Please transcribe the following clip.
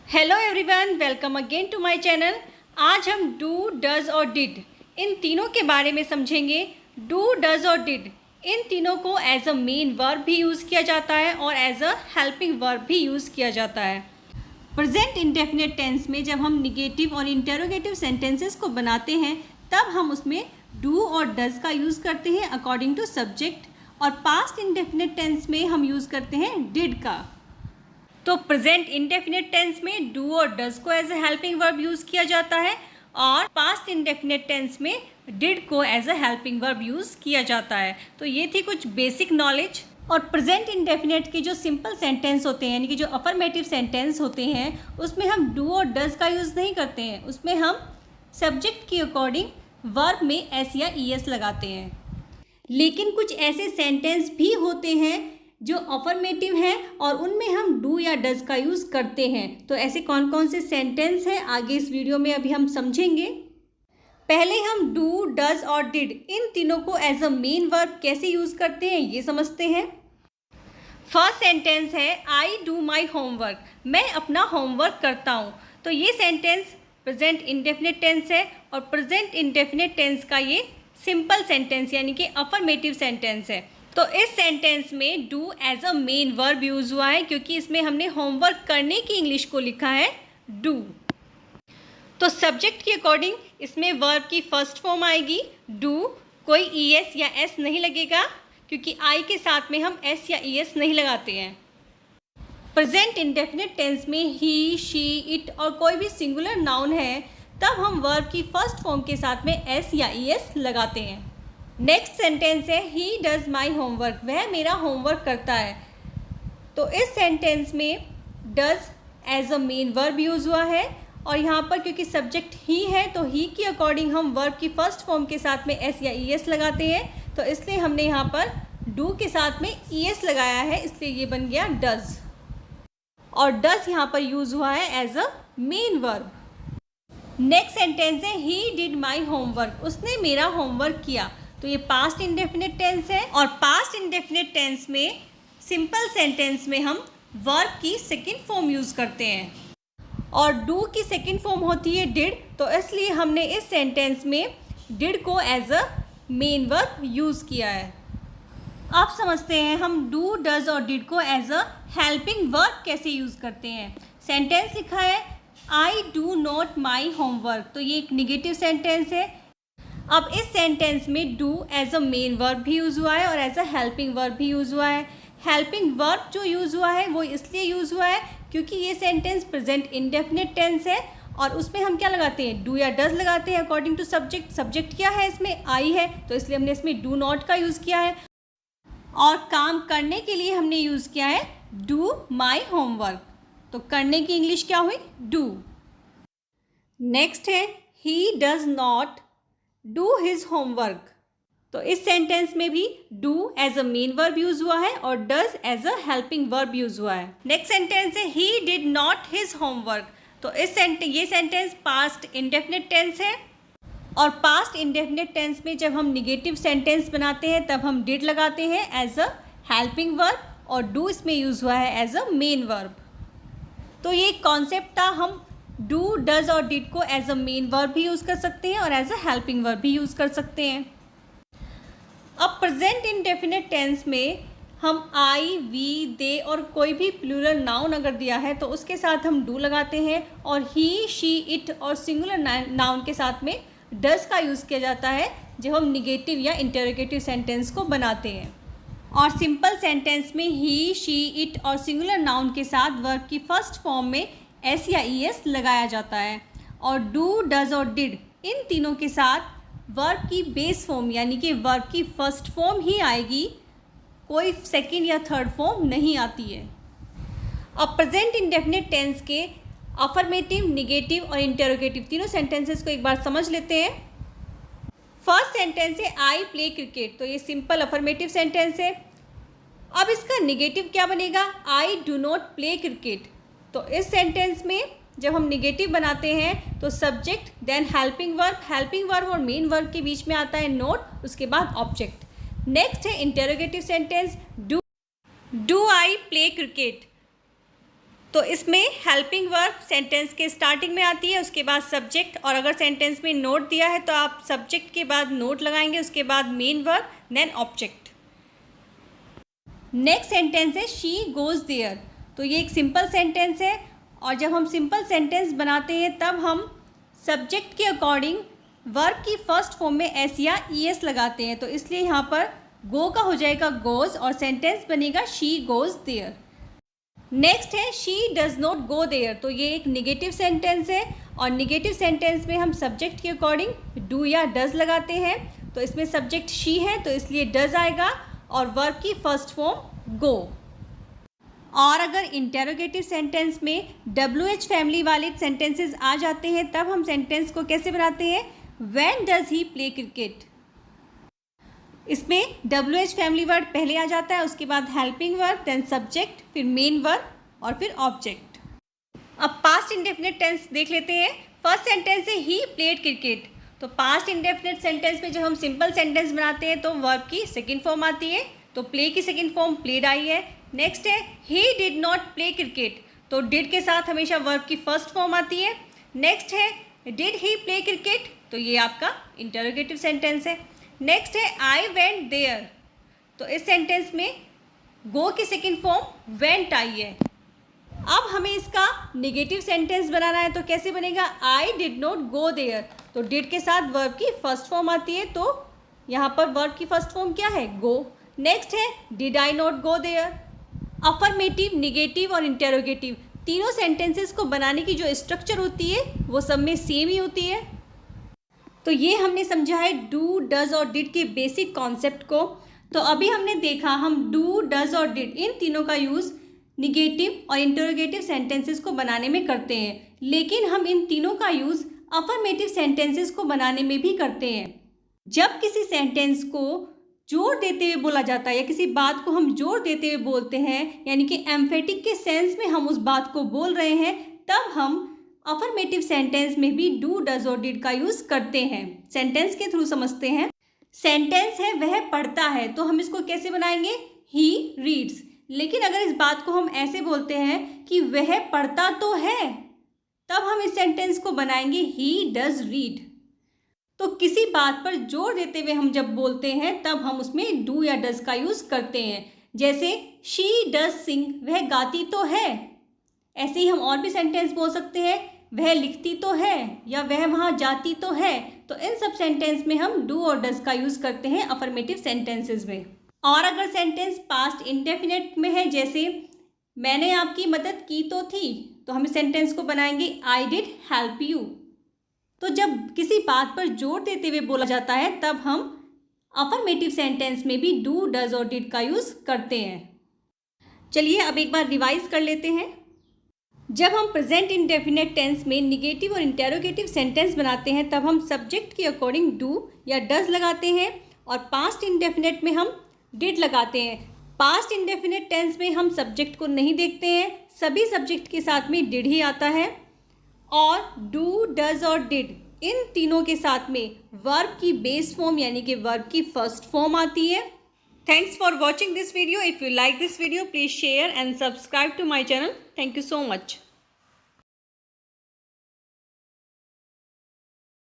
Hello everyone, welcome again to my channel. आज हम do, does और डिड इन तीनों के बारे में समझेंगे। डू, डज और डिड इन तीनों को एज अ मेन वर्ब भी यूज़ किया जाता है और एज अ हेल्पिंग वर्ब भी यूज़ किया जाता है। प्रेजेंट इंडेफिनिट टेंस में जब हम निगेटिव और इंटरोगेटिव सेंटेंसेस को बनाते हैं तब हम उसमें डू और डज का यूज़ करते हैं अकॉर्डिंग टू सब्जेक्ट, और पास्ट इंडेफिनिट टेंस में हम यूज़ करते हैं डिड का। तो प्रेजेंट इंडेफिनिट टेंस में डू और डज को as a helping verb use किया जाता है और पास्ट इंडेफिनिट टेंस में डिड को as a helping verb use किया जाता है। तो ये थी कुछ बेसिक नॉलेज। और प्रेजेंट इंडेफिनिट के जो सिंपल सेंटेंस होते हैं यानी कि जो अफर्मेटिव सेंटेंस होते हैं उसमें हम डू और डज का यूज़ नहीं करते हैं, उसमें हम सब्जेक्ट की अकॉर्डिंग वर्ब में एस या ई एस लगाते हैं। लेकिन कुछ ऐसे सेंटेंस भी होते हैं जो अफर्मेटिव हैं और उनमें हम डू या डज का यूज़ करते हैं। तो ऐसे कौन कौन से सेंटेंस हैं आगे इस वीडियो में अभी हम समझेंगे। पहले हम डू, डज और डिड इन तीनों को एज अ मेन वर्ब कैसे यूज़ करते हैं ये समझते हैं। फर्स्ट सेंटेंस है आई डू माई होमवर्क, मैं अपना होमवर्क करता हूँ। तो ये सेंटेंस प्रेजेंट इंडेफिनिट टेंस है और प्रेजेंट इंडेफिनिट टेंस का ये सिंपल सेंटेंस यानी कि अफर्मेटिव सेंटेंस है। तो इस सेंटेंस में do as a main verb use हुआ है क्योंकि इसमें हमने होमवर्क करने की इंग्लिश को लिखा है डू। तो सब्जेक्ट के अकॉर्डिंग इसमें वर्ब की फर्स्ट फॉर्म आएगी डू, कोई ई एस या एस नहीं लगेगा क्योंकि आई के साथ में हम एस या ई एस नहीं लगाते हैं। प्रेजेंट इंडेफिनिट टेंस में ही, शी, इट और कोई भी सिंगुलर नाउन है तब हम वर्ब की फर्स्ट फॉर्म के साथ में एस या ई एस लगाते हैं। नेक्स्ट सेंटेंस है ही डज माई होमवर्क, वह मेरा होमवर्क करता है। तो इस सेंटेंस में does as a main verb use हुआ है और यहाँ पर क्योंकि सब्जेक्ट ही है तो ही की अकॉर्डिंग हम वर्ब की फर्स्ट फॉर्म के साथ में एस या ई एस लगाते हैं। तो इसलिए हमने यहाँ पर डू के साथ में ई एस लगाया है, इसलिए ये बन गया डज। और डज यहाँ पर यूज़ हुआ है as a main verb. Next sentence है ही डिड माई होमवर्क, उसने मेरा होमवर्क किया। तो ये पास्ट इंडेफिनिट टेंस है और पास्ट इंडेफिनिट टेंस में सिंपल सेंटेंस में हम वर्ब की सेकंड फॉर्म यूज़ करते हैं और डू की सेकंड फॉर्म होती है डिड। तो इसलिए हमने इस सेंटेंस में डिड को as a main verb use किया है। अब समझते हैं हम डू, डज और डिड को एज अ हेल्पिंग वर्ब कैसे यूज़ करते हैं। सेंटेंस लिखा है I do not my homework, तो ये एक निगेटिव सेंटेंस है। अब इस सेंटेंस में do as a main verb भी यूज़ हुआ है और एज अ हेल्पिंग वर्ब भी यूज़ हुआ है। हेल्पिंग वर्ब जो यूज़ हुआ है वो इसलिए यूज़ हुआ है क्योंकि ये सेंटेंस प्रेजेंट इंडेफिनिट टेंस है और उसमें हम क्या लगाते हैं, डू या डज लगाते हैं अकॉर्डिंग टू सब्जेक्ट। सब्जेक्ट क्या है इसमें, आई है, तो इसलिए हमने इसमें डू नॉट का यूज़ किया है। और काम करने के लिए हमने यूज़ किया है डू माई होमवर्क, तो करने की इंग्लिश क्या हुई, डू। नेक्स्ट है he does not do his homework, तो इस सेंटेंस में भी do as a main verb use हुआ है और does as a helping verb use हुआ है। नेक्स्ट सेंटेंस है he did not his homework, तो ये सेंटेंस पास्ट इंडेफिनिट टेंस है और पास्ट इंडेफिनिट टेंस में जब हम निगेटिव सेंटेंस बनाते हैं तब हम डिड लगाते हैं एज अ हेल्पिंग वर्ब और डू इसमें यूज हुआ है एज अ मेन वर्ब। तो ये कॉन्सेप्ट था, हम डू, डज और डिड को एज अ मेन वर्ब भी यूज़ कर सकते हैं और एज अ हेल्पिंग वर्ब भी यूज़ कर सकते हैं। अब प्रेजेंट इंडेफिनिट टेंस में हम आई, वी, दे और कोई भी प्लूरल नाउन अगर दिया है तो उसके साथ हम डू लगाते हैं और ही, शी, इट और सिंगुलर नाउन के साथ में डज का यूज़ किया जाता है जब हम निगेटिव या इंटरोगेटिव सेंटेंस को बनाते हैं। और सिंपल सेंटेंस में ही, शी, इट और सिंगुलर नाउन के साथ वर्ब की फर्स्ट फॉर्म में एस या ई एस लगाया जाता है और डू, डज और डिड इन तीनों के साथ वर्ब की बेस फॉर्म यानी कि वर्ब की फर्स्ट फॉर्म ही आएगी, कोई सेकंड या थर्ड फॉर्म नहीं आती है। अब प्रेजेंट इंडेफिनिट टेंस के अफर्मेटिव, निगेटिव और इंटरोगेटिव तीनों सेंटेंसेस को एक बार समझ लेते हैं। फर्स्ट सेंटेंस है आई प्ले क्रिकेट, तो ये सिंपल अफर्मेटिव सेंटेंस है। अब इसका निगेटिव क्या बनेगा, आई डू नॉट प्ले क्रिकेट। तो इस सेंटेंस में जब हम निगेटिव बनाते हैं तो सब्जेक्ट देन हेल्पिंग वर्ब और मेन वर्ब के बीच में आता है नोट, उसके बाद ऑब्जेक्ट। नेक्स्ट है interrogative sentence do I play cricket, तो इसमें हेल्पिंग वर्ब सेंटेंस के स्टार्टिंग में आती है, उसके बाद सब्जेक्ट, और अगर सेंटेंस में नोट दिया है तो आप सब्जेक्ट के बाद नोट लगाएंगे, उसके बाद main verb, then object. Next sentence है शी गोज़ देयर। तो ये एक सिंपल सेंटेंस है, और जब हम सिंपल सेंटेंस बनाते हैं तब हम सब्जेक्ट के अकॉर्डिंग वर्ब की फर्स्ट फॉर्म में एस या ई एस लगाते हैं। तो इसलिए यहाँ पर गो का हो जाएगा गोज़ और सेंटेंस बनेगा शी गोज़ देयर। नेक्स्ट है she does not go there. तो ये एक निगेटिव सेंटेंस है, और निगेटिव सेंटेंस में हम सब्जेक्ट के अकॉर्डिंग डू या डज़ लगाते हैं। तो इसमें सब्जेक्ट शी है तो इसलिए डज़ आएगा, और वर्ब की फर्स्ट फॉर्म गो। और अगर इंटेरोगेटिव सेंटेंस में WH फैमिली वाले सेंटेंसेस आ जाते हैं तब हम सेंटेंस को कैसे बनाते हैं, when does he play cricket. इसमें WH फैमिली वर्ड पहले आ जाता है, उसके बाद हेल्पिंग वर्ब, देन सब्जेक्ट, फिर मेन वर्ब और फिर ऑब्जेक्ट। अब पास्ट इंडेफिनिट टेंस देख लेते हैं। फर्स्ट सेंटेंस है ही प्लेड क्रिकेट। तो पास्ट इंडेफिनिट सेंटेंस में जब हम सिंपल सेंटेंस बनाते हैं तो वर्ब की सेकेंड फॉर्म आती है, तो प्ले की सेकेंड फॉर्म प्लेड आई है। नेक्स्ट है he did not play cricket. तो डिड के साथ हमेशा वर्ब की फर्स्ट फॉर्म आती है। नेक्स्ट है डिड ही प्ले क्रिकेट। तो ये आपका इंटरोगेटिव सेंटेंस है। नेक्स्ट है आई वेंट देयर। तो इस सेंटेंस में गो की सेकेंड फॉर्म वेंट आई है। अब हमें इसका नेगेटिव सेंटेंस बनाना है, तो कैसे बनेगा, I did not go there. तो डिड के साथ वर्ब की फर्स्ट फॉर्म आती है, तो यहाँ पर वर्ब की फर्स्ट फॉर्म क्या है, गो। नेक्स्ट है did I not go there. Affirmative, negative और इंटेरोगेटिव तीनों सेंटेंसेस को बनाने की जो स्ट्रक्चर होती है वो सब में सेम ही होती है। तो ये हमने समझा है डू, डज और डिड के बेसिक कॉन्सेप्ट को। तो अभी हमने देखा हम डू, डज और डिड इन तीनों का यूज़ निगेटिव और इंटरोगेटिव सेंटेंसेस को बनाने में करते हैं, लेकिन हम इन तीनों का यूज़ अफर्मेटिव सेंटेंसेस को बनाने में भी करते हैं। जब किसी सेंटेंस को जोर देते हुए बोला जाता है या किसी बात को हम जोर देते हुए बोलते हैं, यानी कि एम्फेटिक के सेंस में हम उस बात को बोल रहे हैं, तब हम अफर्मेटिव सेंटेंस में भी डू, डज और डिड का यूज़ करते हैं। सेंटेंस के थ्रू समझते हैं। सेंटेंस है वह पढ़ता है, तो हम इसको कैसे बनाएंगे, ही रीड्स। लेकिन अगर इस बात को हम ऐसे बोलते हैं कि वह पढ़ता तो है, तब हम इस सेंटेंस को बनाएंगे ही डज रीड। तो किसी बात पर जोर देते हुए हम जब बोलते हैं तब हम उसमें डू या डज का यूज़ करते हैं। जैसे शी डज सिंग, वह गाती तो है। ऐसे ही हम और भी सेंटेंस बोल सकते हैं, वह लिखती तो है, या वह वहाँ जाती तो है। तो इन सब सेंटेंस में हम डू और डज का यूज़ करते हैं अफर्मेटिव सेंटेंसेस में। और अगर सेंटेंस पास्ट इंडेफिनिट में है, जैसे मैंने आपकी मदद की तो थी, तो हम इस सेंटेंस को बनाएंगे आई डिड हेल्प यू। तो जब किसी बात पर जोर देते हुए बोला जाता है तब हम अफर्मेटिव सेंटेंस में भी डू, डज और डिड का यूज़ करते हैं। चलिए अब एक बार रिवाइज कर लेते हैं। जब हम प्रेजेंट इंडेफिनिट टेंस में निगेटिव और इंटेरोगेटिव सेंटेंस बनाते हैं तब हम सब्जेक्ट के अकॉर्डिंग डू या डज लगाते हैं, और पास्ट इंडेफिनिट में हम डिड लगाते हैं। पास्ट इंडेफिनिट टेंस में हम सब्जेक्ट को नहीं देखते हैं, सभी सब्जेक्ट के साथ में डिड ही आता है। और डू, डज और डिड इन तीनों के साथ में वर्ब की बेस फॉर्म यानी कि वर्ब की फर्स्ट फॉर्म आती है। Thanks for watching this video. If you like this video please share and subscribe to my channel. Thank you so much.